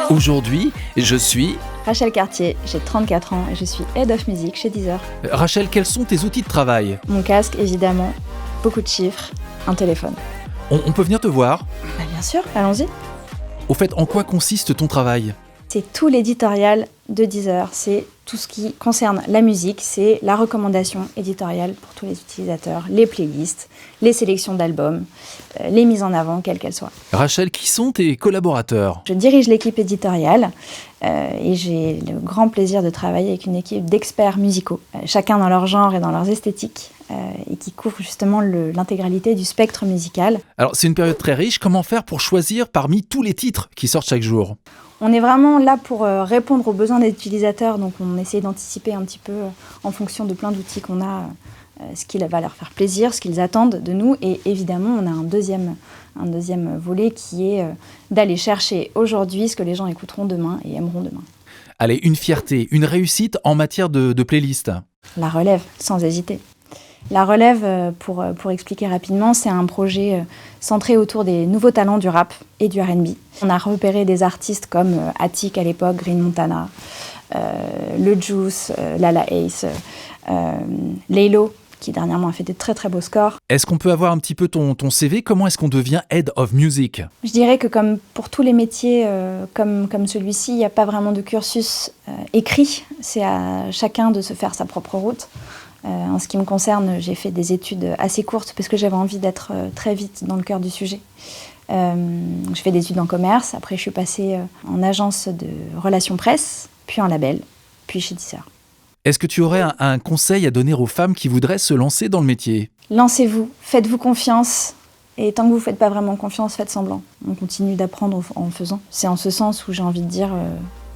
Aujourd'hui, je suis... Rachel Cartier, j'ai 34 ans et je suis Head of Music chez Deezer. Rachel, quels sont tes outils de travail ? Mon casque, évidemment, beaucoup de chiffres, un téléphone. On peut venir te voir ? Bien sûr, allons-y. Au fait, en quoi consiste ton travail ? C'est tout l'éditorial de Deezer, c'est tout ce qui concerne la musique, c'est la recommandation éditoriale pour tous les utilisateurs, les playlists, les sélections d'albums, les mises en avant, quelles qu'elles soient. Rachel, qui sont tes collaborateurs ? Je dirige l'équipe éditoriale et j'ai le grand plaisir de travailler avec une équipe d'experts musicaux, chacun dans leur genre et dans leurs esthétiques, et qui couvrent justement l'intégralité du spectre musical. Alors, c'est une période très riche, comment faire pour choisir parmi tous les titres qui sortent chaque jour ? On est vraiment là pour répondre aux besoins des utilisateurs, donc on essaie d'anticiper un petit peu en fonction de plein d'outils qu'on a, ce qui va leur faire plaisir, ce qu'ils attendent de nous. Et évidemment, on a un deuxième volet qui est d'aller chercher aujourd'hui ce que les gens écouteront demain et aimeront demain. Allez, une fierté, une réussite en matière de playlist. La relève, sans hésiter. La relève, pour expliquer rapidement, c'est un projet centré autour des nouveaux talents du rap et du R&B. On a repéré des artistes comme Attic à l'époque, Green Montana, Le Juice, Lala Ace, Laylo, qui dernièrement a fait des très très beaux scores. Est-ce qu'on peut avoir un petit peu ton CV ? Comment est-ce qu'on devient Head of Music ? Je dirais que comme pour tous les métiers comme celui-ci, il n'y a pas vraiment de cursus écrit. C'est à chacun de se faire sa propre route. En ce qui me concerne, j'ai fait des études assez courtes parce que j'avais envie d'être très vite dans le cœur du sujet. Je fais des études en commerce, après je suis passée en agence de relations presse, puis en label, puis chez Deezer. Est-ce que tu aurais un conseil à donner aux femmes qui voudraient se lancer dans le métier ? Lancez-vous, faites-vous confiance, et tant que vous ne faites pas vraiment confiance, faites semblant. On continue d'apprendre en faisant. C'est en ce sens où j'ai envie de dire,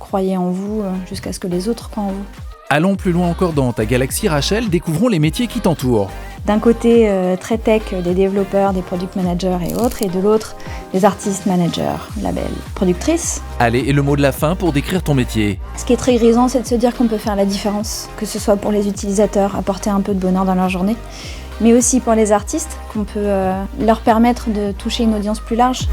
croyez en vous jusqu'à ce que les autres croient en vous. Allons plus loin encore dans ta galaxie, Rachel, découvrons les métiers qui t'entourent. D'un côté, très tech, des développeurs, des product managers et autres, et de l'autre, des artistes managers, labels, productrices. Allez, et le mot de la fin pour décrire ton métier. Ce qui est très grisant, c'est de se dire qu'on peut faire la différence, que ce soit pour les utilisateurs, apporter un peu de bonheur dans leur journée, mais aussi pour les artistes, qu'on peut leur permettre de toucher une audience plus large.